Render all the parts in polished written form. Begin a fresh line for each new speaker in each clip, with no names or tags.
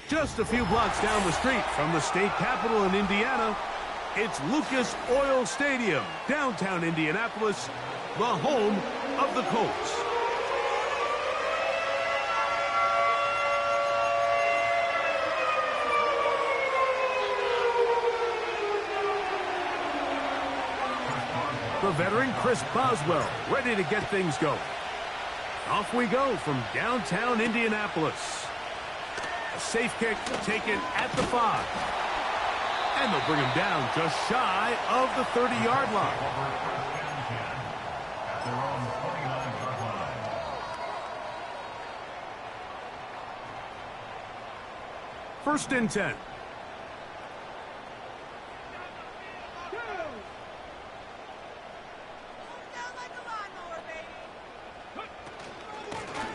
Just a few blocks down the street from the state capitol in Indiana, it's Lucas Oil Stadium, downtown Indianapolis, the home of the Colts. The veteran Chris Boswell ready to get things going. Off we go from downtown Indianapolis. A safe kick taken at the 5. And they'll bring him down just shy of the 30-yard line. First and 10.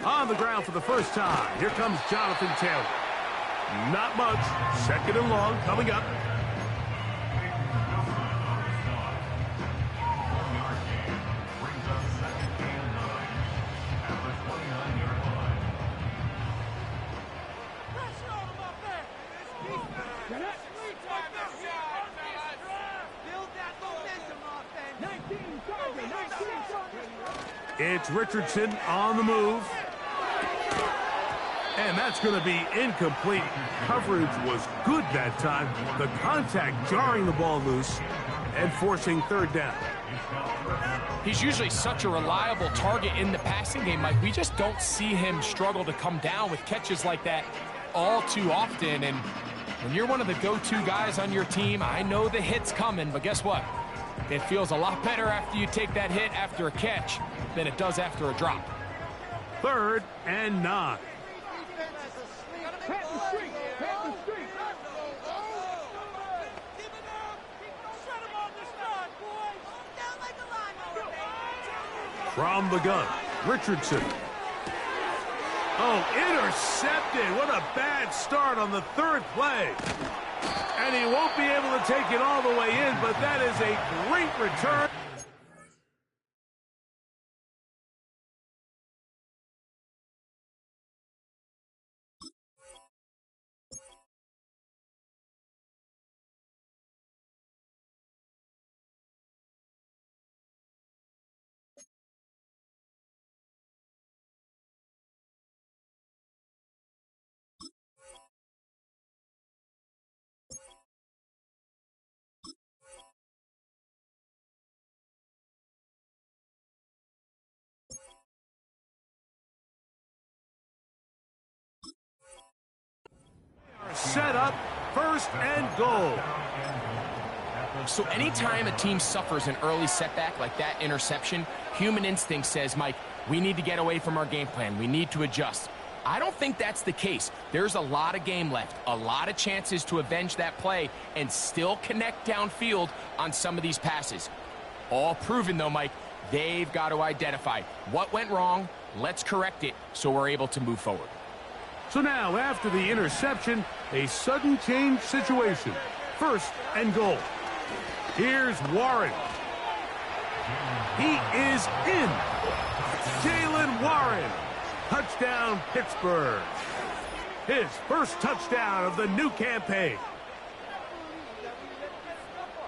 On the ground for the first time. Here comes Jonathan Taylor. Not much. 2nd and long coming up. It's Richardson on the move. And that's going to be incomplete. Coverage was good that time. The contact jarring the ball loose and forcing 3rd down.
He's usually such a reliable target in the passing game, Mike. We just don't see him struggle to come down with catches like that all too often. And when you're one of the go-to guys on your team, I know the hit's coming, but guess what? It feels a lot better after you take that hit after a catch than it does after a drop.
3rd and 9. From the gun, Richardson. Oh, intercepted. What a bad start on the 3rd play. And he won't be able to take it all the way in, but that is a great return. Set up, 1st and goal.
So anytime a team suffers an early setback like that interception, human instinct says, Mike, we need to get away from our game plan. We need to adjust. I don't think that's the case. There's a lot of game left, a lot of chances to avenge that play and still connect downfield on some of these passes. All proven, though, Mike, they've got to identify what went wrong, let's correct it so we're able to move forward.
So now, after the interception, a sudden change situation. 1st and goal. Here's Warren. He is in. Jaylen Warren. Touchdown, Pittsburgh. His first touchdown of the new campaign.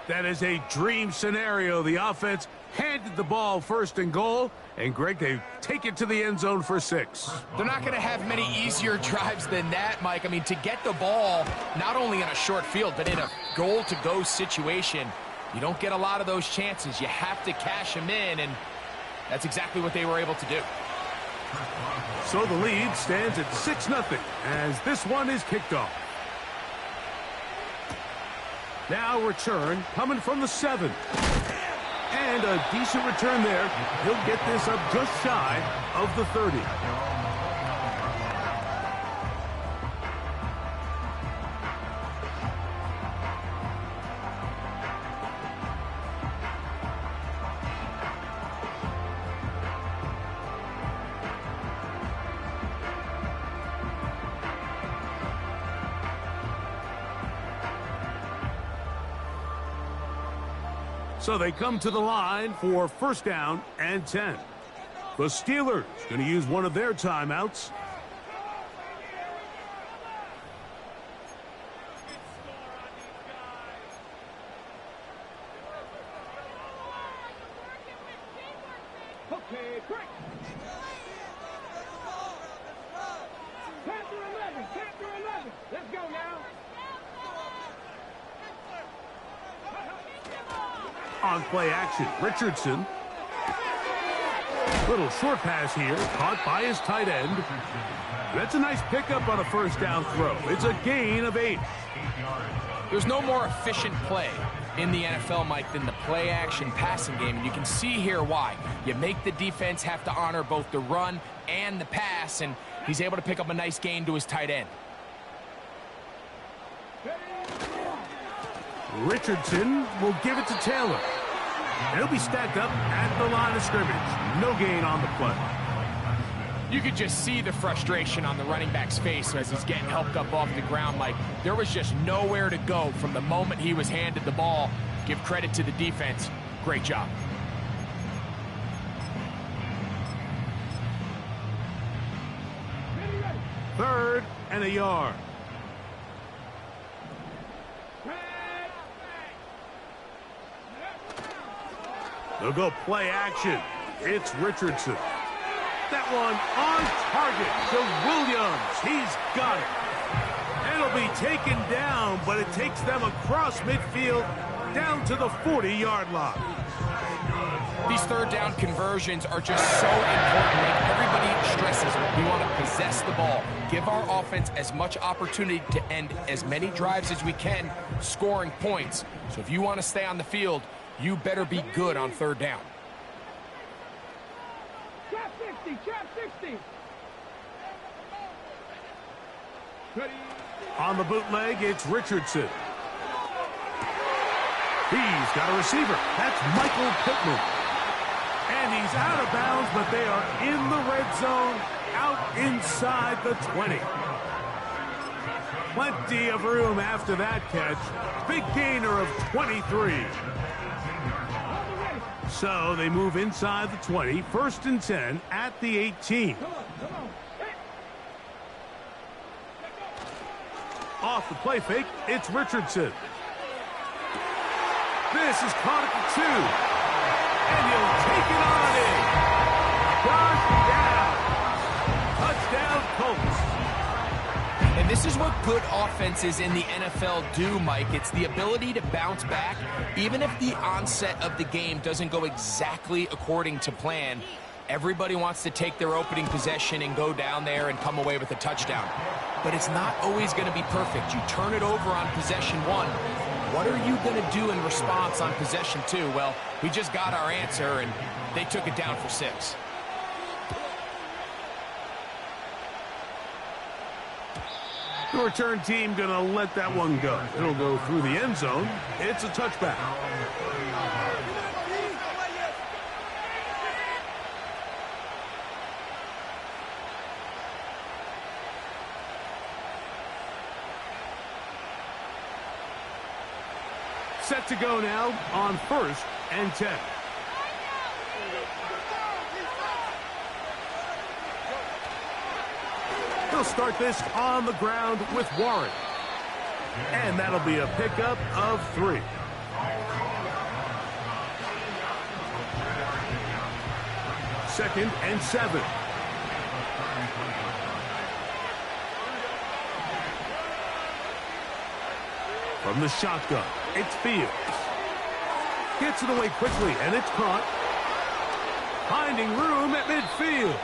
That is a dream scenario. The offense handed the ball 1st and goal, and Greg, they take it to the end zone for 6.
They're not going to have many easier drives than that, Mike. I mean, to get the ball not only in a short field, but in a goal-to-go situation, you don't get a lot of those chances. You have to cash them in, and that's exactly what they were able to do.
So the lead stands at 6-0 as this one is kicked off. Now return coming from the 7. And a decent return there. He'll get this up just shy of the 30. So they come to the line for 1st down and 10. The Steelers going to use one of their timeouts. On play action, Richardson. Little short pass here, caught by his tight end. That's a nice pickup on a first down throw. It's a gain of 8.
There's no more efficient play in the NFL, Mike, than the play-action passing game, and you can see here why. You make the defense have to honor both the run and the pass, and he's able to pick up a nice gain to his tight end.
Richardson will give it to Taylor. He'll be stacked up at the line of scrimmage. No gain on the play.
You could just see the frustration on the running back's face as he's getting helped up off the ground, Mike. There was just nowhere to go from the moment he was handed the ball. Give credit to the defense. Great job.
Third and a yard. They'll go play action. It's Richardson. That one on target to Williams. He's got it. It'll be taken down, but it takes them across midfield down to the 40-yard line.
These third down conversions are just so important. Like everybody stresses, we want to possess the ball, give our offense as much opportunity to end as many drives as we can, scoring points. So if you want to stay on the field, you better be good on third down.
Trap 60.
On the bootleg, it's Richardson. He's got a receiver. That's Michael Pittman. And he's out of bounds, but they are in the red zone, out inside the 20. Plenty of room after that catch. Big gainer of 23. So they move inside the 20, 1st and 10 at the 18. Off the play fake, it's Richardson. This is caught at the 2. And he'll take it on in. Touchdown. Touchdown, Colts.
And this is what good offenses in the NFL do, Mike. It's the ability to bounce back, even if the onset of the game doesn't go exactly according to plan. Everybody wants to take their opening possession and go down there and come away with a touchdown. But it's not always going to be perfect. You turn it over on possession 1. What are you going to do in response on possession 2? Well, we just got our answer, and they took it down for 6.
The return team going to let that one go. It'll go through the end zone. It's a touchback. Set to go now on 1st and 10. He'll start this on the ground with Warren. And that'll be a pickup of 3. Second and 7. From the shotgun, it's Fields. Gets it away quickly, and it's caught. Finding room at midfield.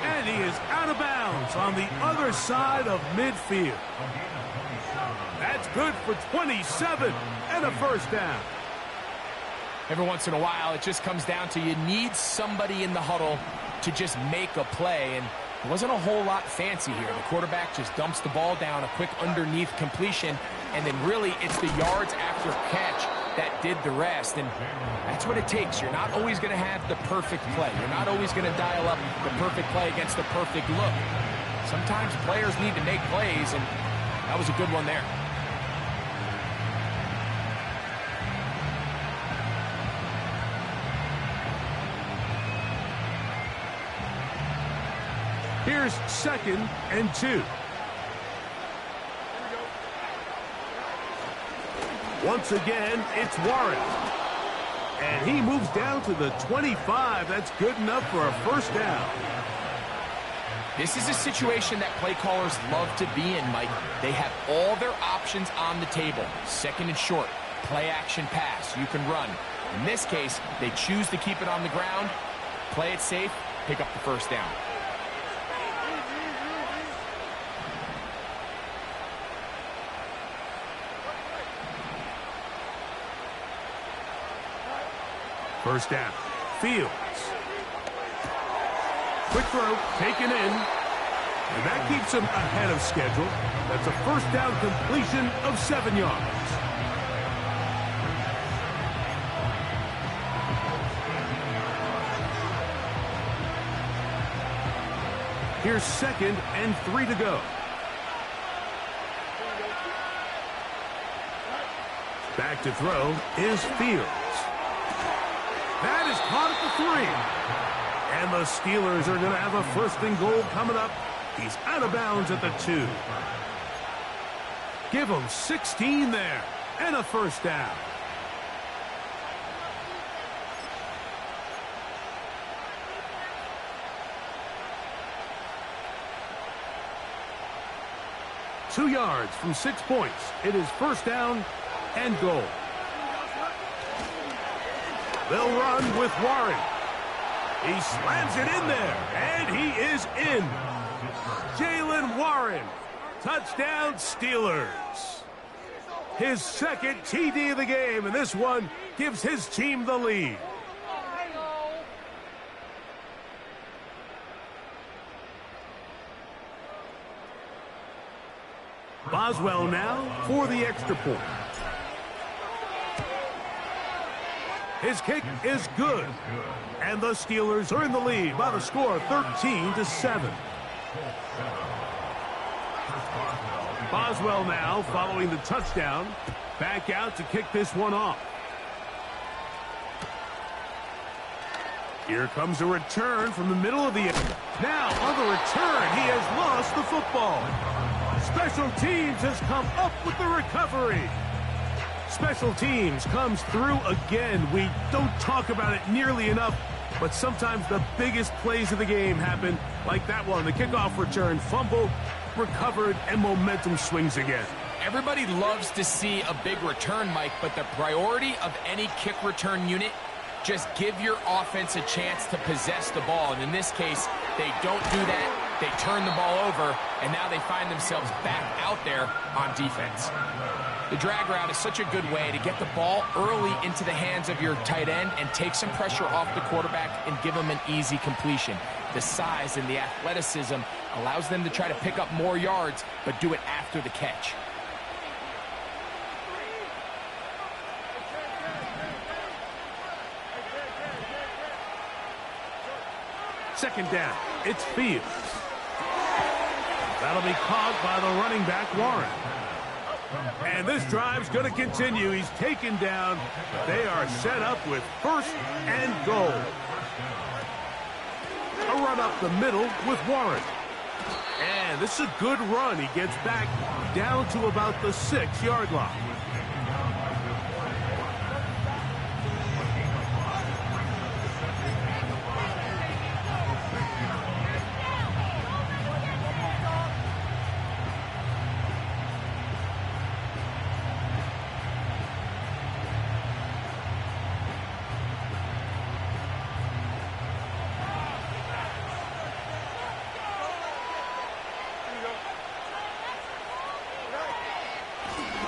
And he is out of bounds on the other side of midfield. That's good for 27 and a first down.
Every once in a while, it just comes down to you need somebody in the huddle to just make a play. And it wasn't a whole lot fancy here. The quarterback just dumps the ball down, a quick underneath completion, and then really it's the yards after catch that did the rest. And that's what it takes. You're not always going to have the perfect play. You're not always going to dial up the perfect play against the perfect look. Sometimes players need to make plays, and that was a good one there.
Here's 2nd and 2. Once again, it's Warren. And he moves down to the 25. That's good enough for a first down.
This is a situation that play callers love to be in, Mike. They have all their options on the table. 2nd and short, play action pass. You can run. In this case, they choose to keep it on the ground, play it safe, pick up the first down.
First down. Fields. Quick throw, taken in. And that keeps him ahead of schedule. That's a first down completion of 7 yards. Here's 2nd and 3 to go. Back to throw is Fields. That is caught at the 3. And the Steelers are going to have a 1st and goal coming up. He's out of bounds at the 2. Give him 16 there. And a first down. Two yards from 6 points. It is first down and goal. They'll run with Warren. He slams it in there, and he is in. Jaylen Warren, touchdown Steelers. His 2nd TD of the game, and this one gives his team the lead. Boswell now for the extra point. His kick is good. And the Steelers are in the lead by the score of 13-7. Boswell now following the touchdown. Back out to kick this one off. Here comes a return from the middle of the end. Now on the return, he has lost the football. Special teams has come up with the recovery. Special teams comes through again. We don't talk about it nearly enough, but sometimes the biggest plays of the game happen like that one. The kickoff return, fumbled, recovered, and momentum swings again.
Everybody loves to see a big return, Mike, but the priority of any kick return unit, just give your offense a chance to possess the ball. And in this case, they don't do that. They turn the ball over, and now they find themselves back out there on defense. The drag route is such a good way to get the ball early into the hands of your tight end and take some pressure off the quarterback and give him an easy completion. The size and the athleticism allows them to try to pick up more yards, but do it after the catch.
Second down, it's Fields. That'll be caught by the running back, Warren. And this drive's going to continue. He's taken down. They are set up with 1st and goal. A run up the middle with Warren. And this is a good run. He gets back down to about the 6-yard line.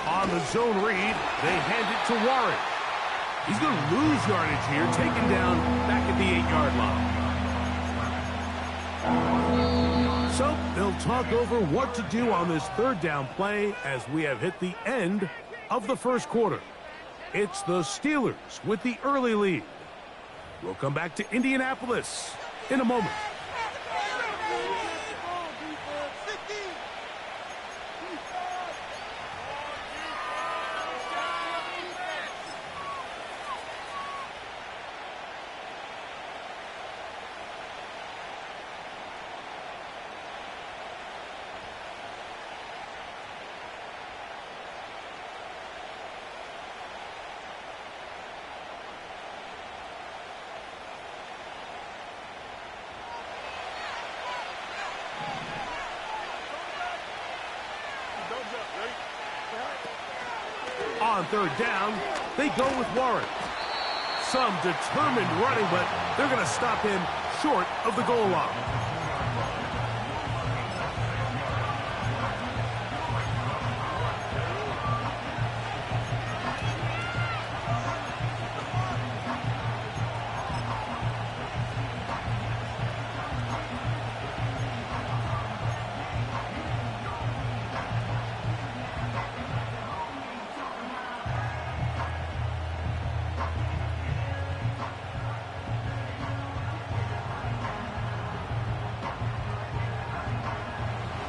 On the zone read, they hand it to Warren. He's going to lose yardage here, taken down back at the 8-yard line. So they'll talk over what to do on this 3rd down play as we have hit the end of the 1st quarter. It's the Steelers with the early lead. We'll come back to Indianapolis in a moment. On 3rd down, they go with Warren. some determined running, but they're going to stop him short of the goal line.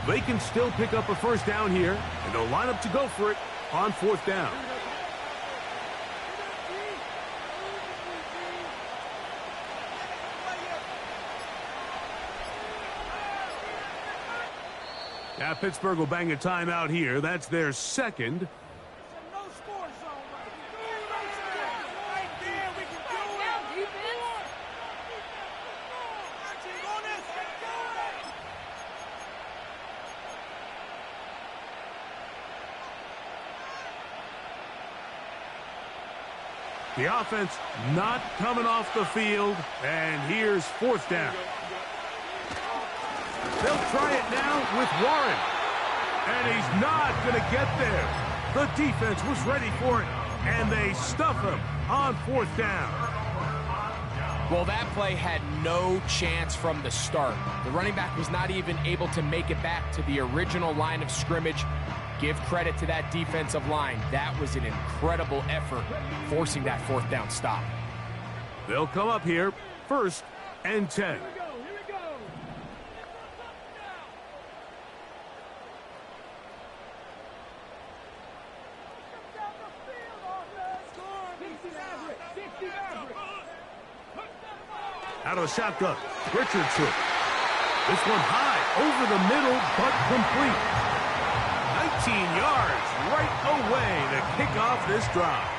They can still pick up a first down here, and they'll line up to go for it on 4th down. Now Pittsburgh will bang a timeout here. That's their second. The offense not coming off the field, and here's 4th down. They'll try it now with Warren, and he's not going to get there. The defense was ready for it, and they stuff him on 4th down.
Well, that play had no chance from the start. The running back was not even able to make it back to the original line of scrimmage. Give credit to that defensive line. That was an incredible effort, forcing that 4th down stop.
They'll come up here, 1st and 10. Out of the shotgun, Richardson. This one high, over the middle, but complete. 19 yards right away to kick off this drive.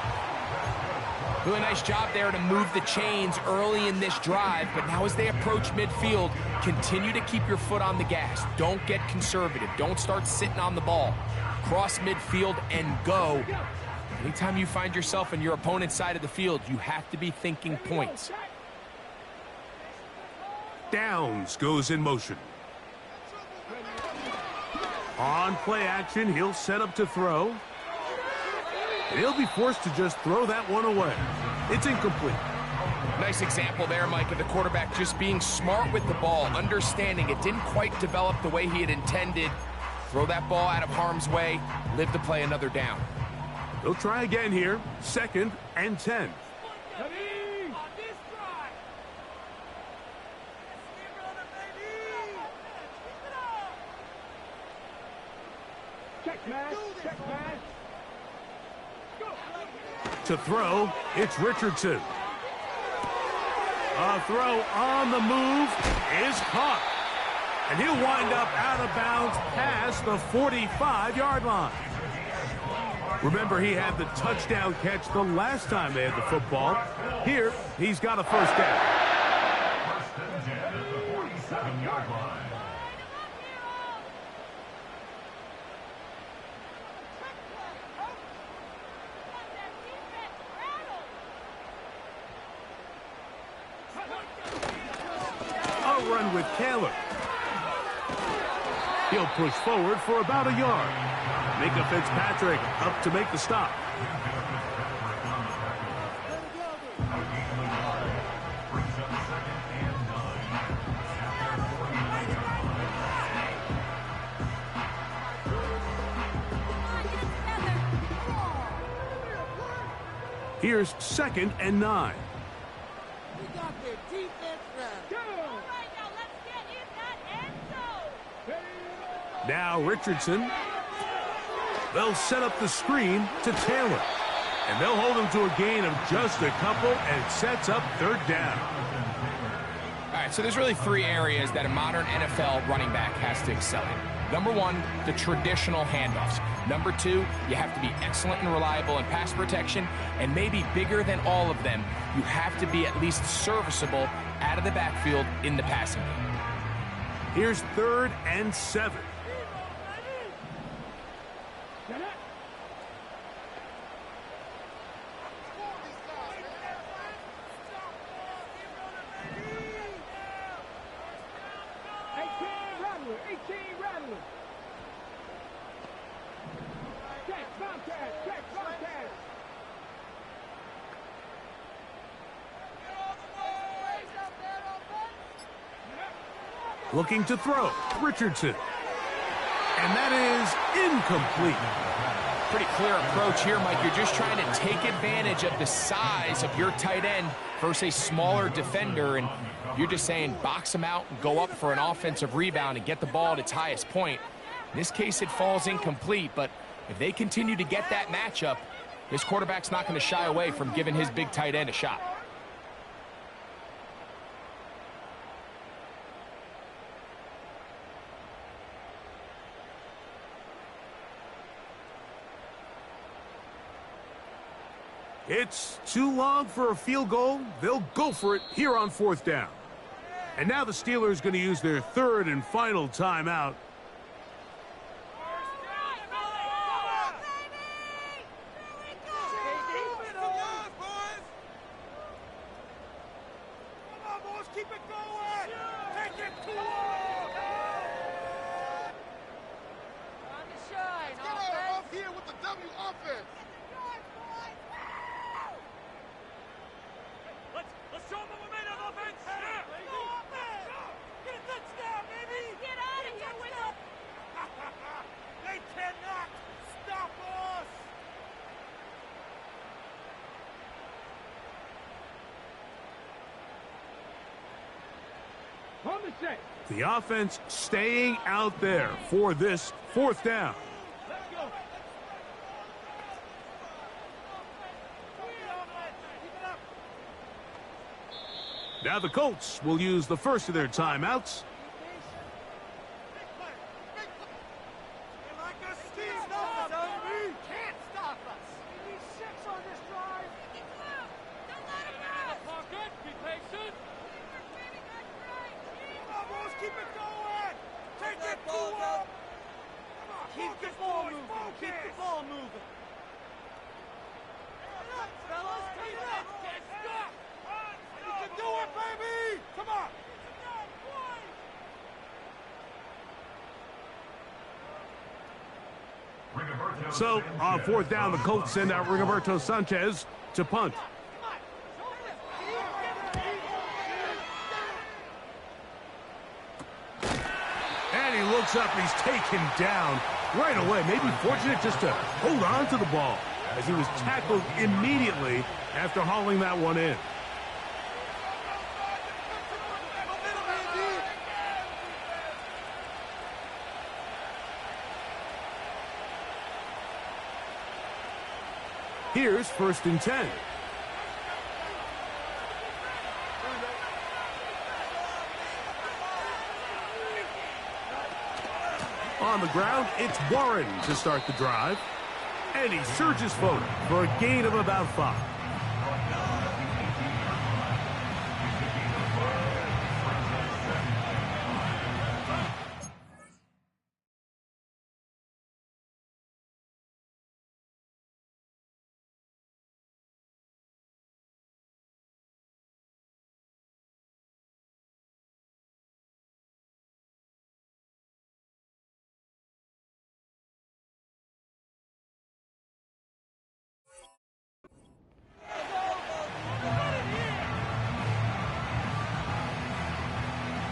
Really nice job there to move the chains early in this drive, but now as they approach midfield, continue to keep your foot on the gas. Don't get conservative. Don't start sitting on the ball. Cross midfield and go. Anytime you find yourself in your opponent's side of the field, you have to be thinking points.
Downs goes in motion. On play action, he'll set up to throw. And he'll be forced to just throw that one away. It's incomplete.
Nice example there, Mike, of the quarterback just being smart with the ball, understanding it didn't quite develop the way he had intended. Throw that ball out of harm's way, live to play another down.
They'll try again here, 2nd and 10. To throw, it's Richardson. A throw on the move is caught. And he'll wind up out of bounds past the 45-yard line. Remember, he had the touchdown catch the last time they had the football. Here, he's got a first down. Run with Taylor. He'll push forward for about a yard. Micah Fitzpatrick up to make the stop. Here's 2nd and 9. Now Richardson. They'll set up the screen to Taylor. And they'll hold him to a gain of just a couple, and it sets up 3rd down.
All right, so there's really 3 areas that a modern NFL running back has to excel in. Number 1, the traditional handoffs. Number 2, you have to be excellent and reliable in pass protection. And maybe bigger than all of them, you have to be at least serviceable out of the backfield in the passing game.
Here's 3rd and 7.
Rattler. Check, contact.
Looking to throw, Richardson. And that is incomplete.
Pretty clear approach here, Mike. You're just trying to take advantage of the size of your tight end versus a smaller defender, and you're just saying box him out and go up for an offensive rebound and get the ball at its highest point. In this case, it falls incomplete, but if they continue to get that matchup, this quarterback's not going to shy away from giving his big tight end a shot.
It's too long for a field goal. They'll go for it here on 4th down. And now the Steelers going to use their 3rd and final timeout. The offense staying out there for this 4th down. Now the Colts will use the first of their timeouts. So, on 4th down, the Colts send out Rigoberto Sanchez to punt. And he looks up, and he's taken down right away. Maybe fortunate just to hold on to the ball as he was tackled immediately after hauling that one in. Here's 1st and 10. On the ground, it's Warren to start the drive. And he surges forward for a gain of about 5.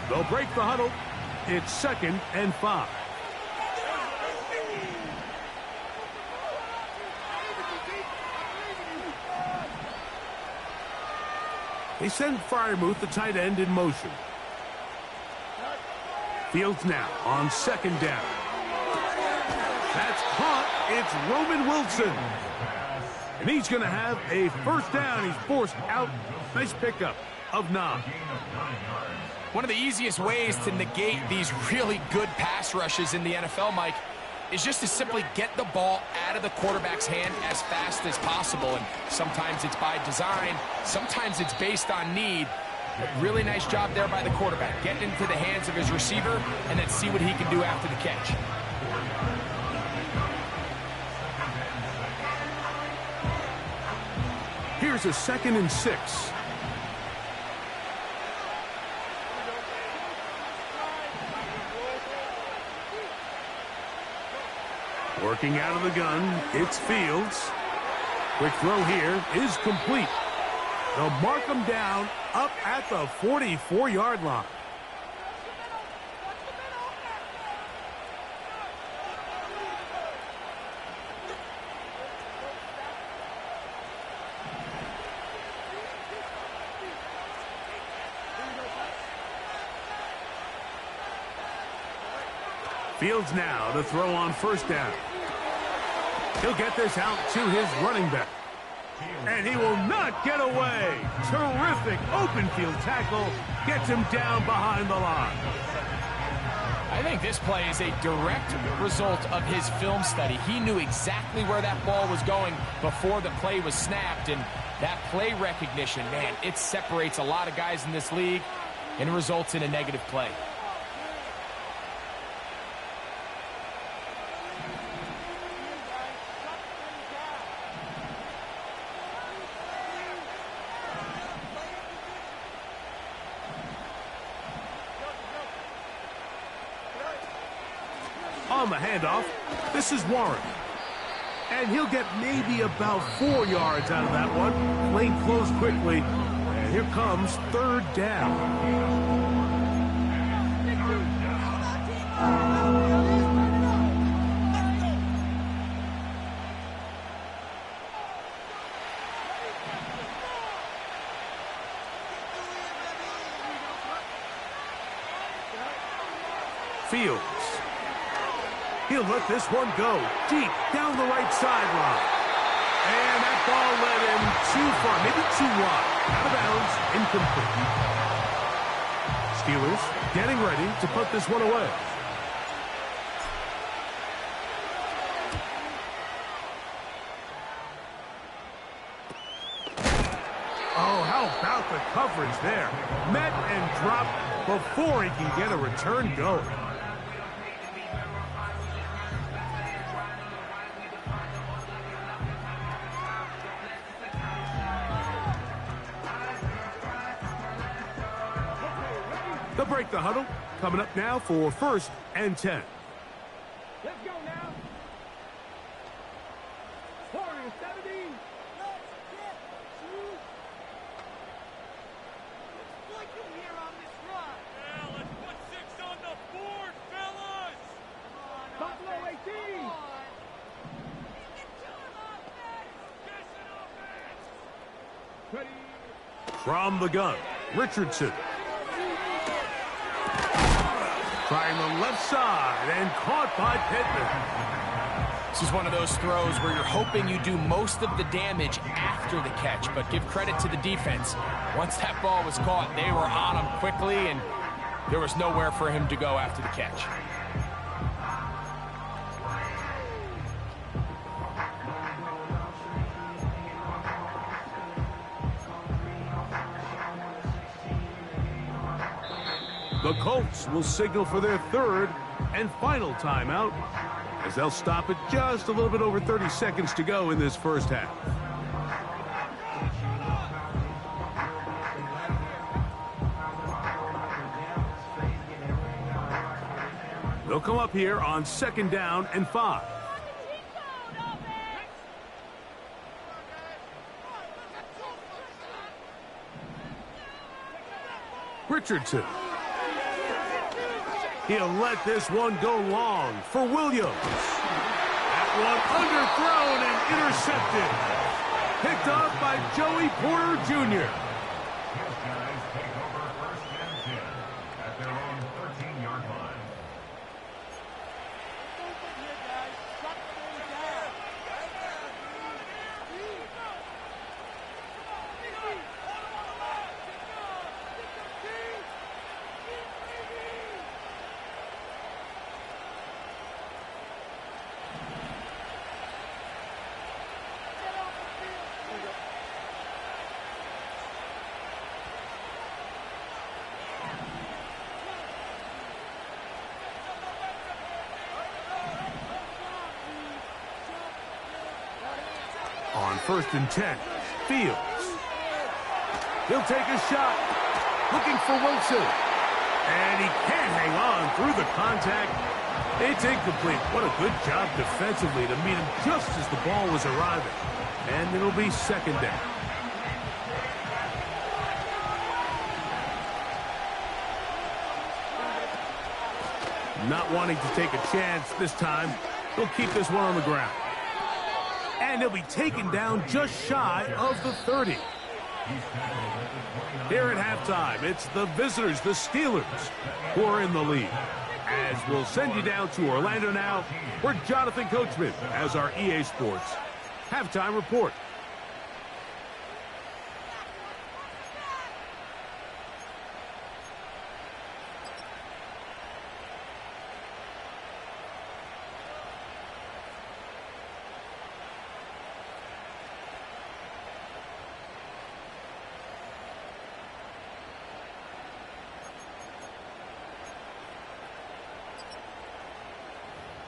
They'll break the huddle. It's 2nd and 5. They send Freiermuth, the tight end, in motion. Fields now on 2nd down. That's caught. It's Roman Wilson. And he's going to have a 1st down. He's forced out. Nice pickup of 9.
One of the easiest ways to negate these really good pass rushes in the NFL, Mike, is just to simply get the ball out of the quarterback's hand as fast as possible. And sometimes it's by design, sometimes it's based on need. But really nice job there by the quarterback, getting into the hands of his receiver and then see what he can do after the catch.
Here's a 2nd and 6. Working out of the gun, it's Fields. Quick throw here is complete. They'll mark him down up at the 44-yard line. Fields now to throw on first down. He'll get this out to his running back. And he will not get away. Terrific open field tackle. Gets him down behind the line.
I think this play is a direct result of his film study. He knew exactly where that ball was going before the play was snapped. And that play recognition, man, it separates a lot of guys in this league and results in a negative play.
On the handoff, this is Warren. And he'll get maybe about 4 yards out of that one. Lane closed quickly. And here comes third down. Fields. He'll let this one go deep down the right sideline. And that ball led him too far, maybe too wide. Out of bounds, incomplete. Steelers getting ready to put this one away. Oh, how about the coverage there? Met and dropped before he can get a return going. They'll break the huddle. Coming up now for 1st and 10.
Let's go now. 4 and 17. Let's get you. Let's flick him here on this run.
Yeah, let's put 6 on the board, fellas.
Buffalo 18.
Get to him, offense. Jason, offense.
Ready.
From the gun, Richardson. Trying the left side and caught by Pittman.
This is one of those throws where you're hoping you do most of the damage after the catch, but give credit to the defense. Once that ball was caught, they were on him quickly, and there was nowhere for him to go after the catch.
The Colts will signal for their 3rd and final timeout as they'll stop it just a little bit over 30 seconds to go in this first half. They'll come up here on 2nd down and 5. Richardson. He'll let this one go long for Williams. That one underthrown and intercepted. Picked off by Joey Porter Jr.
His guys take over 1st and 10 at their own 13-yard line.
On 1st and 10, Fields. He'll take a shot. Looking for Wilson. And he can't hang on through the contact. It's incomplete. What a good job defensively to meet him just as the ball was arriving. And it'll be second down. Not wanting to take a chance this time, he'll keep this one on the ground. And he'll be taken down just shy of the 30. Here at halftime, it's the visitors, the Steelers, who are in the lead. As we'll send you down to Orlando now, where Jonathan Coachman has our EA Sports halftime report.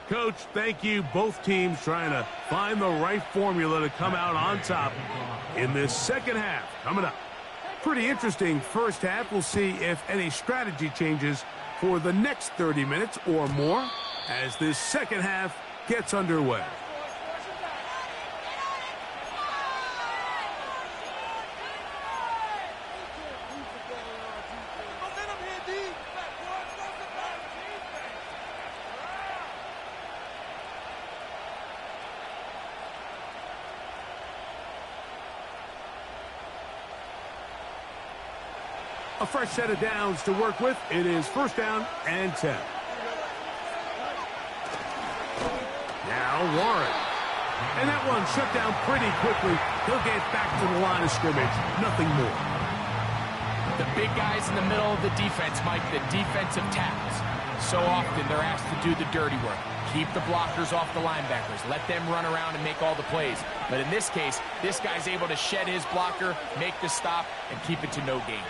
Coach, thank you. Both teams trying to find the right formula to come out on top in this second half coming up. Pretty interesting first half. We'll see if any strategy changes for the next 30 minutes or more as this second half gets underway. A fresh set of downs to work with. It is first down and 10. Now Warren. And that one shut down pretty quickly. He'll get back to the line of scrimmage. Nothing more.
The big guys in the middle of the defense, Mike, the defensive tackles. So often they're asked to do the dirty work. Keep the blockers off the linebackers. Let them run around and make all the plays. But in this case, this guy's able to shed his blocker, make the stop, and keep it to no gain.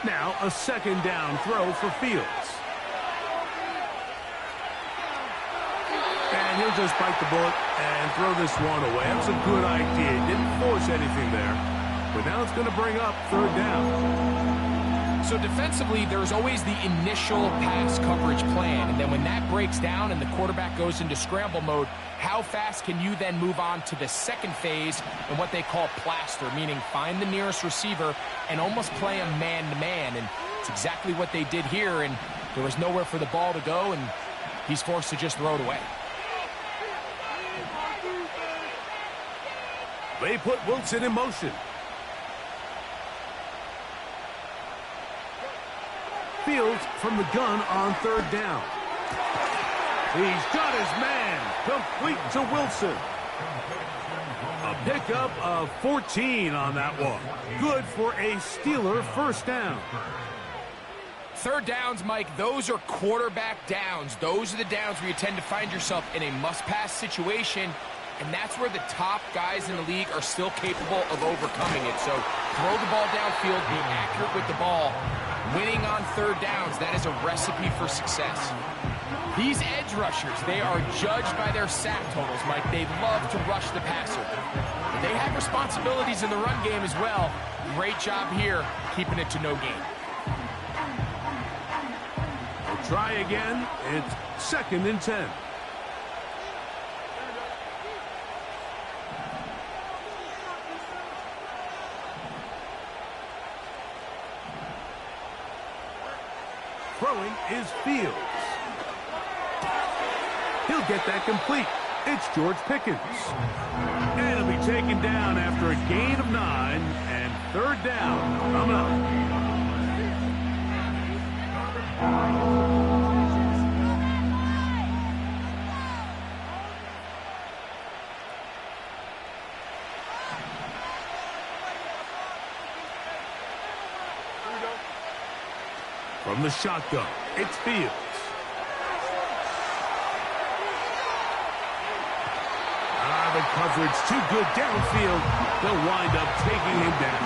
Now a second down throw for Fields. And he'll just bite the bullet and throw this one away. That's a good idea. He didn't force anything there. But now it's going to bring up third down.
So defensively, there's always the initial pass coverage plan. And then when that breaks down and the quarterback goes into scramble mode, how fast can you then move on to the second phase and what they call plaster, meaning find the nearest receiver and almost play him man-to-man. And it's exactly what they did here, and there was nowhere for the ball to go, and he's forced to just throw it away.
They put Wilson in motion. Fields from the gun on third down. He's got his man. Complete to Wilson. A pickup of 14 on that one. Good for a Steeler first down.
Third downs, Mike, those are quarterback downs. Those are the downs where you tend to find yourself in a must-pass situation, and that's where the top guys in the league are still capable of overcoming it. So throw the ball downfield, be accurate with the ball. Winning on third downs, that is a recipe for success. These edge rushers, they are judged by their sack totals, Mike. They love to rush the passer. But they have responsibilities in the run game as well. Great job here, keeping it to no gain.
We'll try again. It's second and 10. Throwing is Fields. He'll get that complete. It's George Pickens. And he'll be taken down after a gain of 9 and third down coming up. From the shotgun, it's Fields. The coverage too good downfield. They'll wind up taking him down.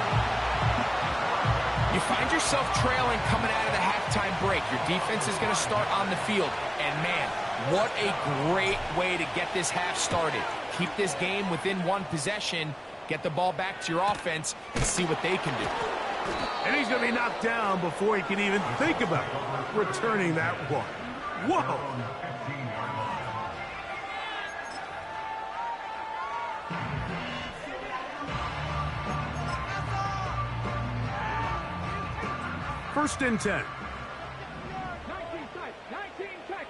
You find yourself trailing coming out of the halftime break. Your defense is going to start on the field. And, man, what a great way to get this half started. Keep this game within one possession, get the ball back to your offense, and see what they can do.
And he's going to be knocked down before he can even think about returning that one. Whoa! First and 10.
19 touch.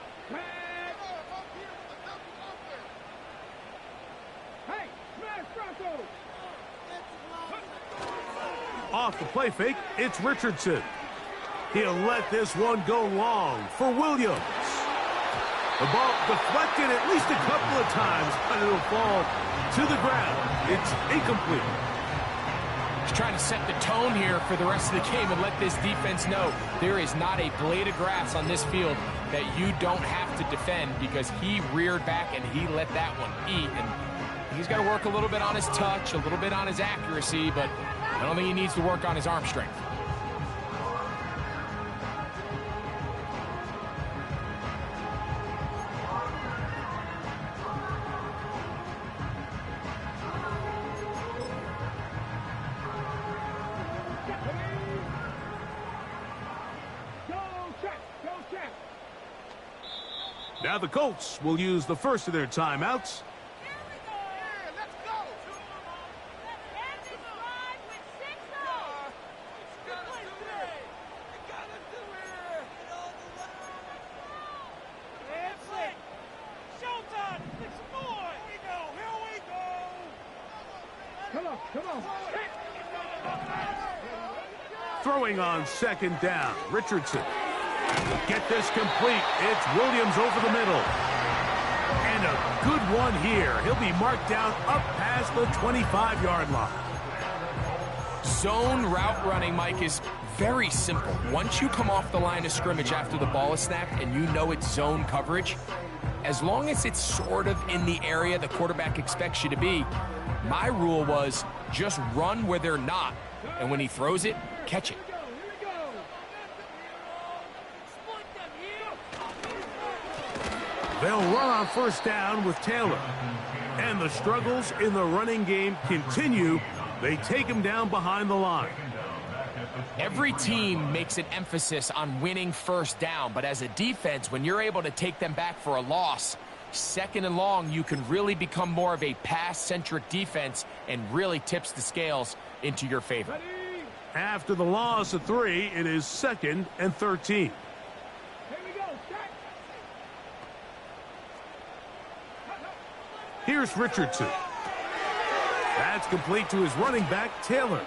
Hey, smash Bronco.
Off the play fake, it's Richardson. He'll let this one go long for Williams. The ball deflected at least a couple of times, but it'll fall to the ground. It's incomplete.
He's trying to set the tone here for the rest of the game and let this defense know there is not a blade of grass on this field that you don't have to defend, because he reared back and he let that one eat. And he's got to work a little bit on his touch, a little bit on his accuracy, but I don't think he needs to work on his arm strength.
Now the Colts will use the first of their timeouts. Throwing on second down, Richardson. Get this complete. It's Williams over the middle. And a good one here. He'll be marked down up past the 25-yard line.
Zone route running, Mike, is very simple. Once you come off the line of scrimmage after the ball is snapped and you know it's zone coverage, as long as it's sort of in the area the quarterback expects you to be, my rule was just run where they're not. And when he throws it, catch it.
They'll run on first down with Taylor. And the struggles in the running game continue. They take him down behind the line.
Every team makes an emphasis on winning first down, but as a defense, when you're able to take them back for a loss, second and long, you can really become more of a pass-centric defense and really tips the scales into your favor.
After the loss of 3, it is 2nd and 13. Here's Richardson. That's complete to his running back, Taylor.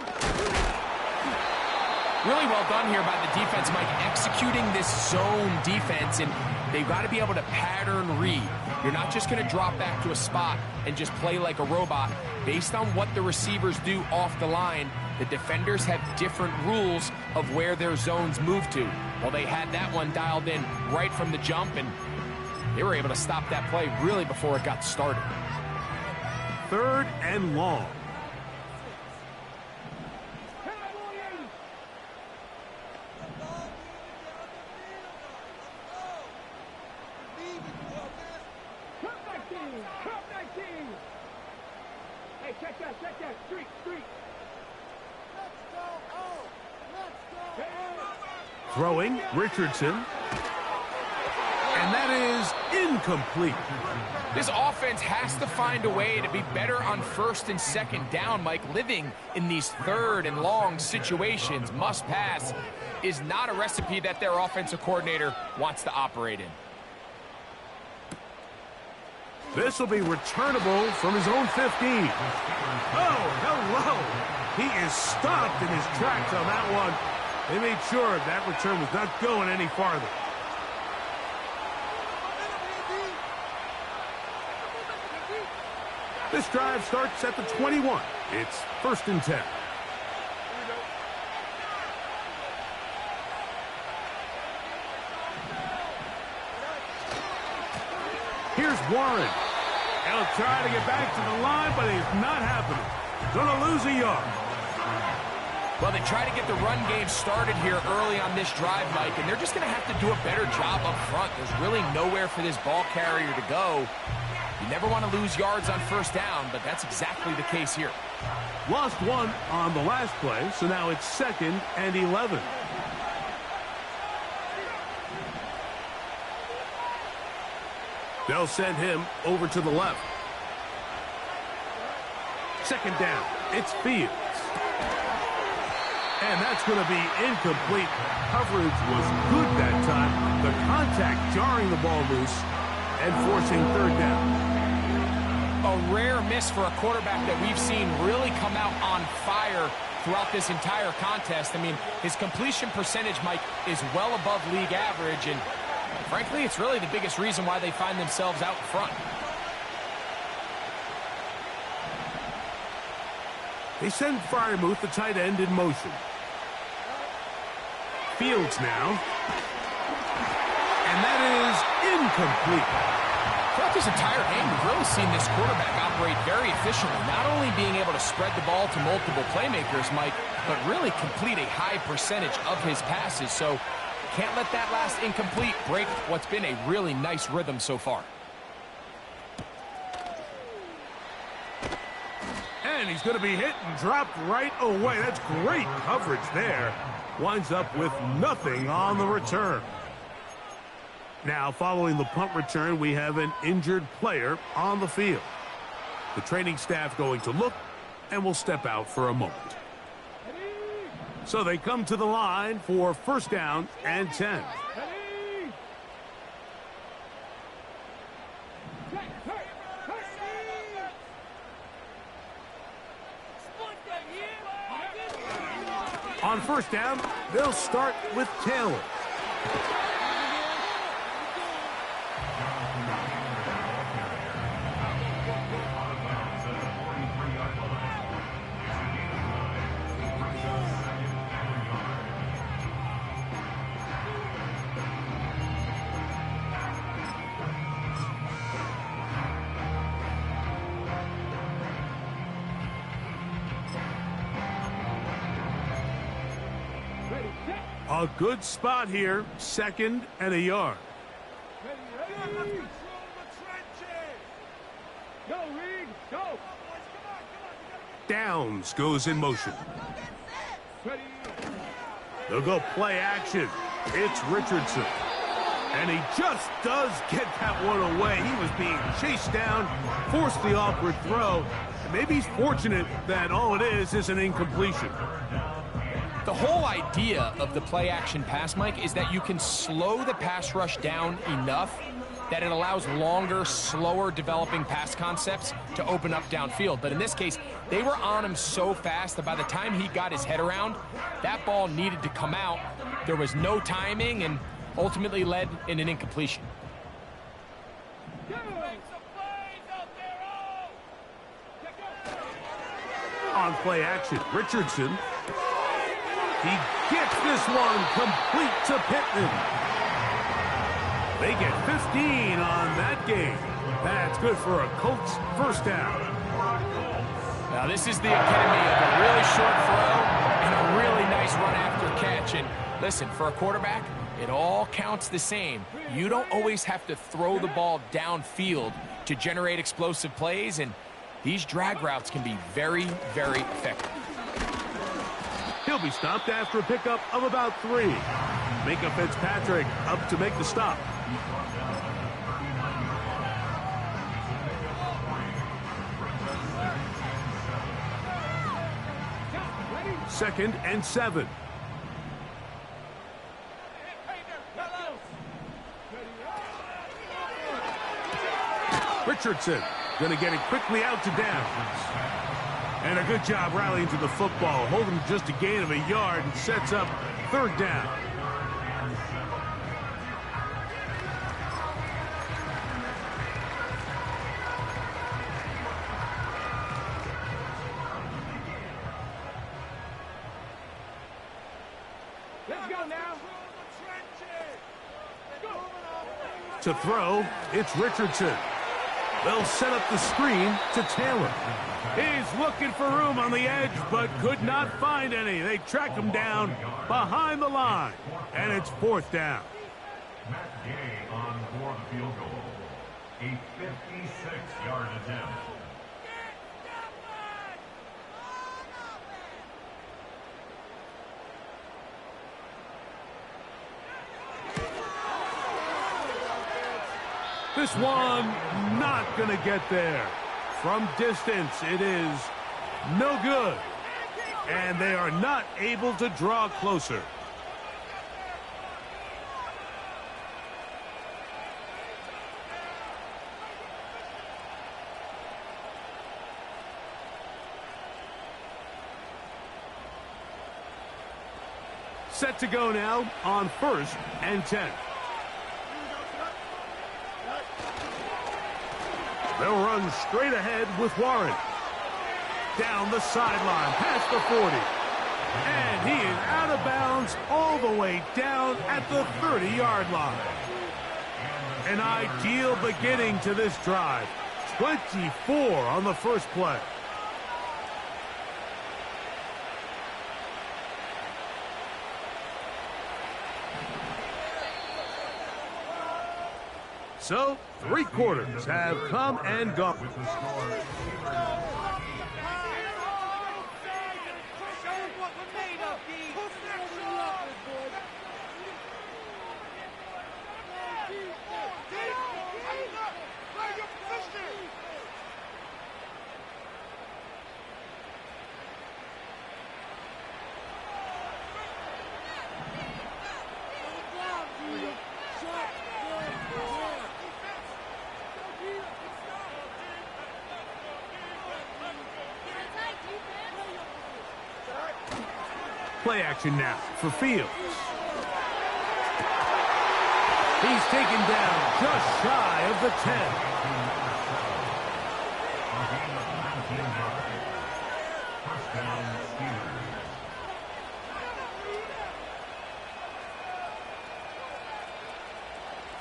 Really well done here by the defense, Mike, executing this zone defense, and they've got to be able to pattern read. You're not just going to drop back to a spot and just play like a robot. Based on what the receivers do off the line, the defenders have different rules of where their zones move to. Well, they had that one dialed in right from the jump, and they were able to stop that play really before it got started.
3rd and long.
Hey, check that, street.
Throwing, Richardson. And that is incomplete.
This offense has to find a way to be better on first and second down, Mike. Living in these 3rd and long situations, must pass, is not a recipe that their offensive coordinator wants to operate in.
This will be returnable from his own 15. Oh, hello. He is stopped in his tracks on that one. They made sure that return was not going any farther. This drive starts at the 21. It's 1st and 10. Here's Warren. He'll try to get back to the line, but it's not happening. Gonna lose a yard.
Well, they try to get the run game started here early on this drive, Mike, and they're just going to have to do a better job up front. There's really nowhere for this ball carrier to go. You never want to lose yards on first down, but that's exactly the case here.
Lost one on the last play, so now it's 2nd and 11. They'll send him over to the left. 2nd down. It's Fields. And that's going to be incomplete. Coverage was good that time. The contact jarring the ball loose and forcing 3rd down.
A rare miss for a quarterback that we've seen really come out on fire throughout this entire contest. I mean, his completion percentage, Mike, is well above league average, and frankly, it's really the biggest reason why they find themselves out front.
They send Freiermuth, the tight end, in motion. Fields now. And that is incomplete.
Throughout this entire game, we've really seen this quarterback operate very efficiently, not only being able to spread the ball to multiple playmakers, Mike, but really complete a high percentage of his passes. So can't let that last incomplete break what's been a really nice rhythm so far.
And he's going to be hit and dropped right away. That's great coverage there. Winds up with nothing on the return. Now, following the punt return, we have an injured player on the field. The training staff going to look and will step out for a moment. So they come to the line for 1st down and 10. On 1st down, they'll start with Taylor. A good spot here, 2nd and a yard.
Go, Reed, go.
Downs goes in motion. They'll go play action. It's Richardson. And he just does get that one away. He was being chased down, forced the awkward throw. And maybe he's fortunate that all it is an incompletion.
The whole idea of the play-action pass, Mike, is that you can slow the pass rush down enough that it allows longer, slower developing pass concepts to open up downfield. But in this case, they were on him so fast that by the time he got his head around, that ball needed to come out. There was no timing and ultimately led in an incompletion.
On play action, Richardson. He gets this one complete to Pittman. They get 15 on that game. That's good for a Colts 1st down.
Now this is the epitome of a really short throw and a really nice run after catch. And listen, for a quarterback, it all counts the same. You don't always have to throw the ball downfield to generate explosive plays, and these drag routes can be very, very effective.
He'll be stopped after a pickup of about 3. Minkah Fitzpatrick up to make the stop. Second and 7. Richardson going to get it quickly out to Downs. And a good job rallying to the football, holding just a gain of a yard and sets up 3rd down.
Let's go now.
To throw, it's Richardson. They'll set up the screen to Taylor. He's looking for room on the edge, but could not find any. They track him down behind the line, and it's 4th down.
Matt Gay on for the field goal. a 56-yard attempt.
This one not going to get there. From distance, it is no good. And they are not able to draw closer. Set to go now on 1st and 10. They'll run straight ahead with Warren. Down the sideline, past the 40. And he is out of bounds all the way down at the 30-yard line. An ideal beginning to this drive. 24 on the first play. So, 3 quarters have come and gone.
With the score,
Play action now for Fields. He's taken down just shy of the 10.
First down, Steelers.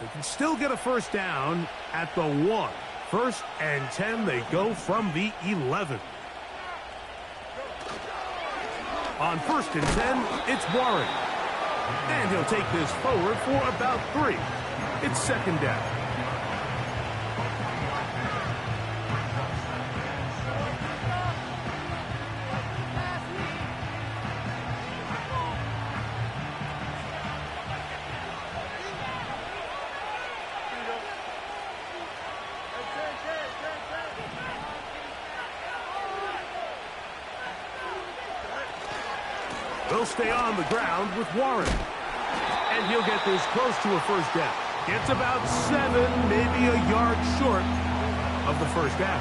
They can still get a first down at the 1. 1st and 10, they go from the 11. On 1st and 10, it's Warren. And he'll take this forward for about 3. It's 2nd down. They'll stay on the ground with Warren. And he'll get this close to a first down. It's about 7, maybe a yard short of the first down.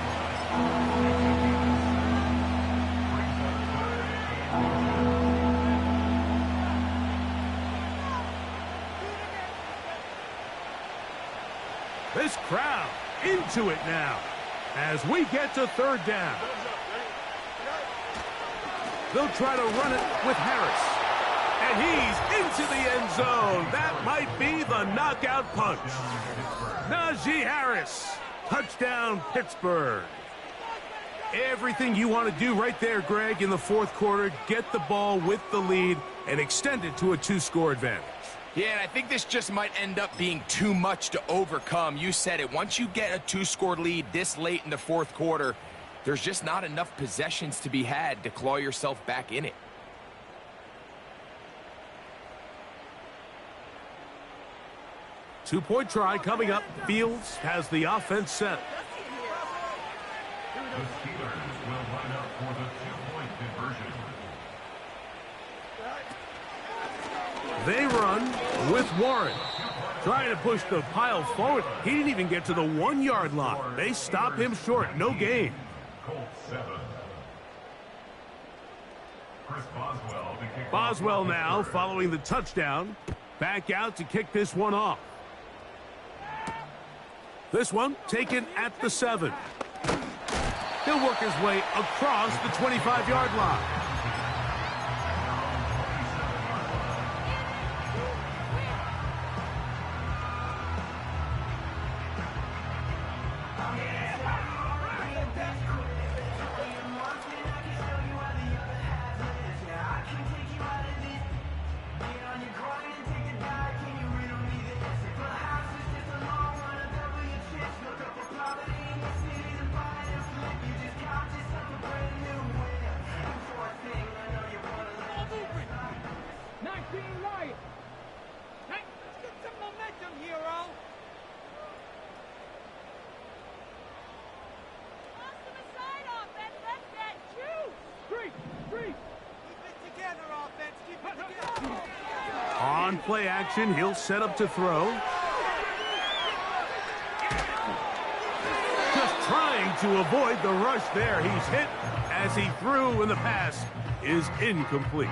This crowd into it now as we get to 3rd down. They'll try to run it with Harris. And he's into the end zone. That might be the knockout punch. Najee Harris. Touchdown, Pittsburgh. Everything you want to do right there, Greg, in the 4th quarter. Get the ball with the lead and extend it to a 2-score advantage.
Yeah, and I think this just might end up being too much to overcome. You said it. Once you get a 2-score lead this late in the 4th quarter, there's just not enough possessions to be had to claw yourself back in it.
Two-point try coming up. Fields has the offense set.
The Steelers will line up for the 2-point conversion.
They run with Warren. Trying to push the pile forward. He didn't even get to the 1-yard line. They stop him short. No gain.
Colts 7. Chris Boswell to kick
Boswell
off
now
Pittsburgh.
following the touchdown. Back out to kick this one off. This one taken at the 7. He'll work his way across the 25-yard line. play action. He'll set up to throw. Just trying to avoid the rush there. He's hit as he threw, and the pass is incomplete.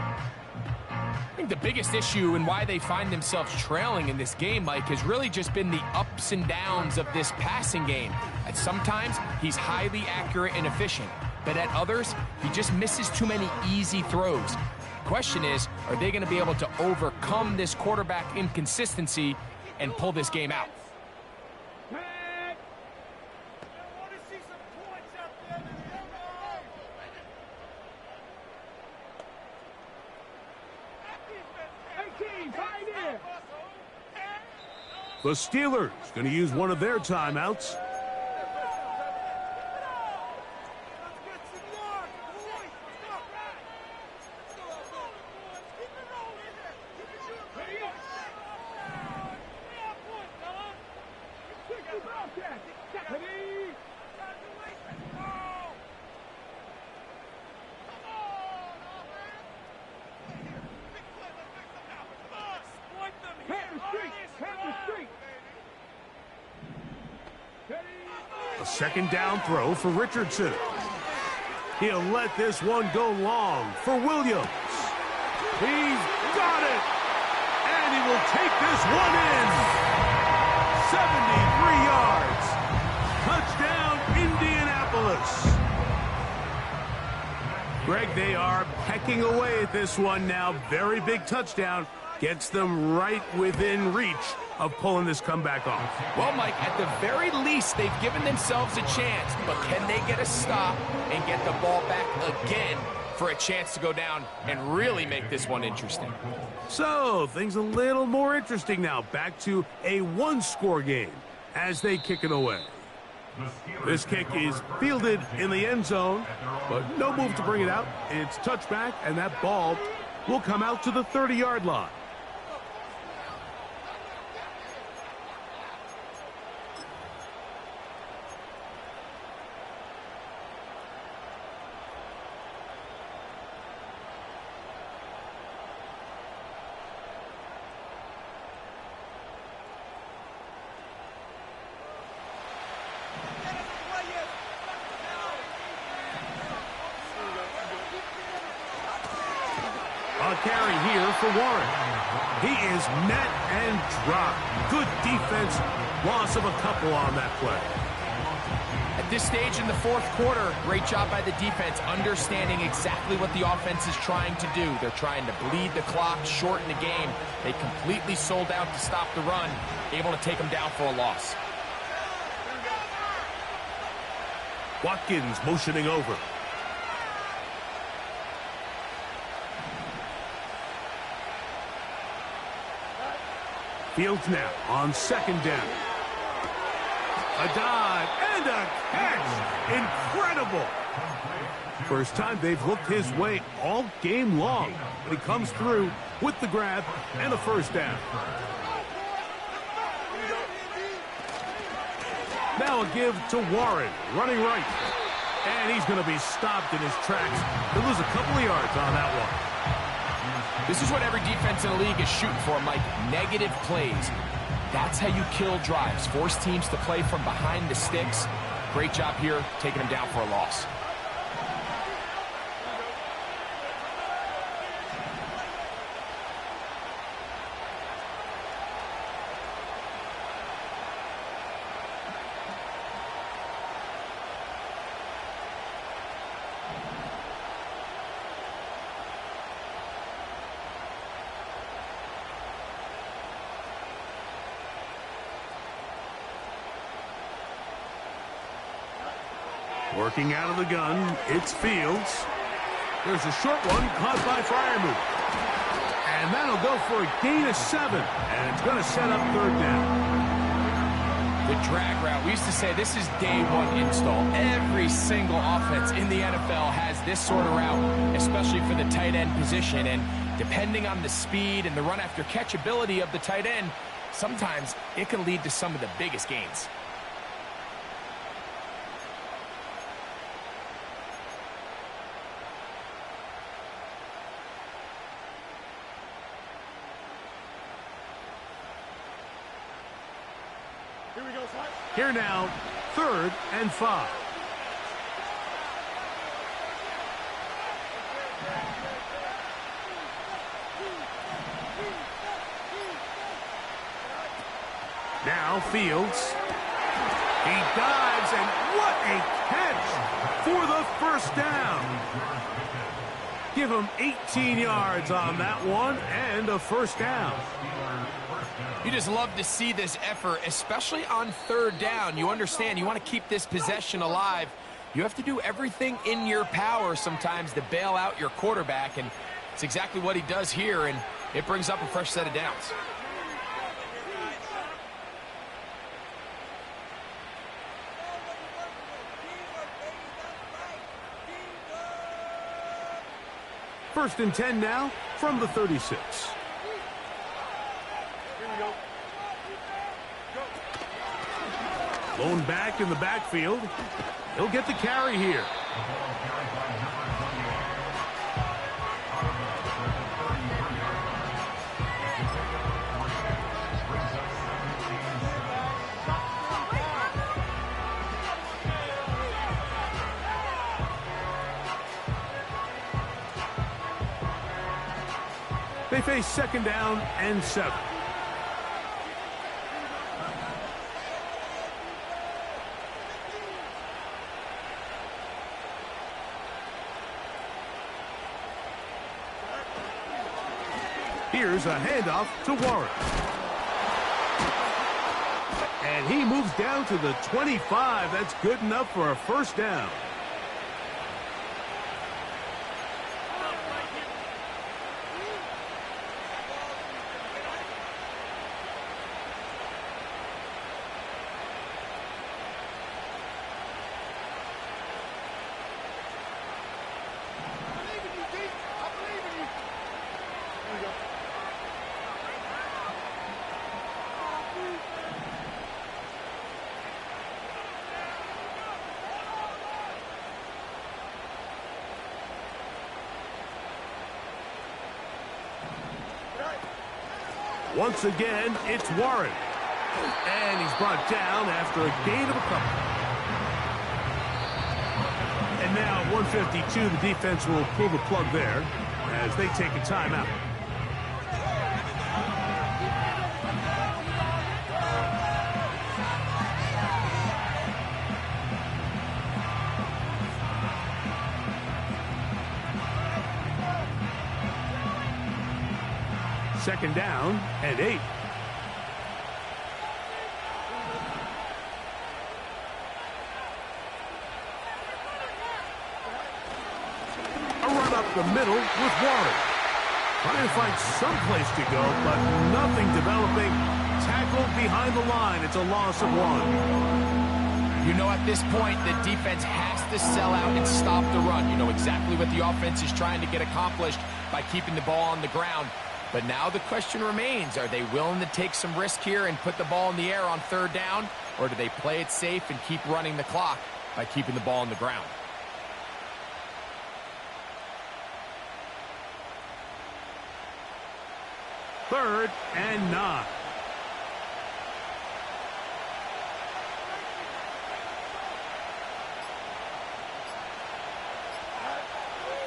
I think the biggest issue and why they find themselves trailing in this game, Mike, has really just been the ups and downs of this passing game. At sometimes, he's highly accurate and efficient, but at others, he just misses too many easy throws. The question is, are they going to be able to overcome this quarterback inconsistency and pull this game out?
The Steelers going to use one of their timeouts. A second down throw for Richardson. He'll let this one go long for Williams. He's got it! And he will take this one in. 73 yards. Touchdown, Indianapolis. Greg, they are pecking away at this one now. Very big touchdown. Gets them right within reach of pulling this comeback off.
Well, Mike, at the very least, they've given themselves a chance, but can they get a stop and get the ball back again for a chance to go down and really make this one interesting?
So, things a little more interesting now. Back to a one-score game as they kick it away. This kick is fielded in the end zone, but no move to bring it out. It's touchback, and that ball will come out to the 30-yard line. A carry here for Warren. He is met and dropped. Good defense. Loss of a couple on that play.
At this stage in the fourth quarter, great job by the defense, understanding exactly what the offense is trying to do. They're trying to bleed the clock, shorten the game. They completely sold out to stop the run, able to take them down for a loss.
Watkins motioning over. Fields now on second down. A dive and a catch. Incredible. First time they've looked his way all game long. He comes through with the grab and a first down. Now a give to Warren, running right. And he's going to be stopped in his tracks. He'll lose a couple of yards on that one.
This is what every defense in the league is shooting for, Mike. Negative plays. That's how you kill drives. Force teams to play from behind the sticks. Great job here, taking them down for a loss.
Working out of the gun, it's Fields. There's a short one caught by Freiermuth. And that'll go for a gain of 7. And it's going to set up third down.
The drag route. We used to say this is day one install. Every single offense in the NFL has this sort of route, especially for the tight end position. And depending on the speed and the run after catch ability of the tight end, sometimes it can lead to some of the biggest gains.
Here now, 3rd and 5. Now Fields. He dives, and what a catch for the first down. Give him 18 yards on that one and a first down.
You just love to see this effort, especially on 3rd down. You understand, you want to keep this possession alive. You have to do everything in your power sometimes to bail out your quarterback, and it's exactly what he does here, and it brings up a fresh set of downs.
First and 10 now from the 36. Lone back in the backfield. He'll get the carry here. They face 2nd down and 7. Here's a handoff to Warren. And he moves down to the 25. That's good enough for a first down. Once again, it's Warren. And he's brought down after a gain of a couple. And now at 152, the defense will pull the plug there as they take a timeout. Second down and 8. A run up the middle with Warren. Trying to find some place to go, but nothing developing. Tackled behind the line. It's a loss of 1.
You know, at this point, the defense has to sell out and stop the run. You know exactly what the offense is trying to get accomplished by keeping the ball on the ground. But now the question remains, are they willing to take some risk here and put the ball in the air on 3rd down? Or do they play it safe and keep running the clock by keeping the ball on the ground?
Third and 9.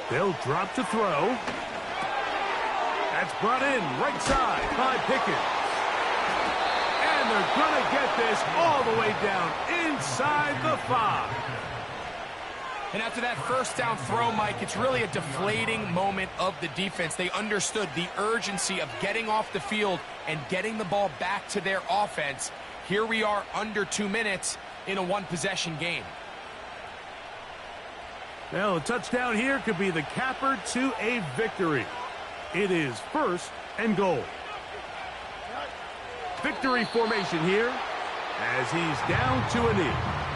They'll drop to throw. That's brought in right side by Pickens. And they're going to get this all the way down inside the 5.
And after that first down throw, Mike, it's really a deflating moment of the defense. They understood the urgency of getting off the field and getting the ball back to their offense. Here we are under 2 minutes in a one-possession game.
Well, a touchdown here could be the capper to a victory. It is 1st and goal. Victory formation here as he's down to a knee.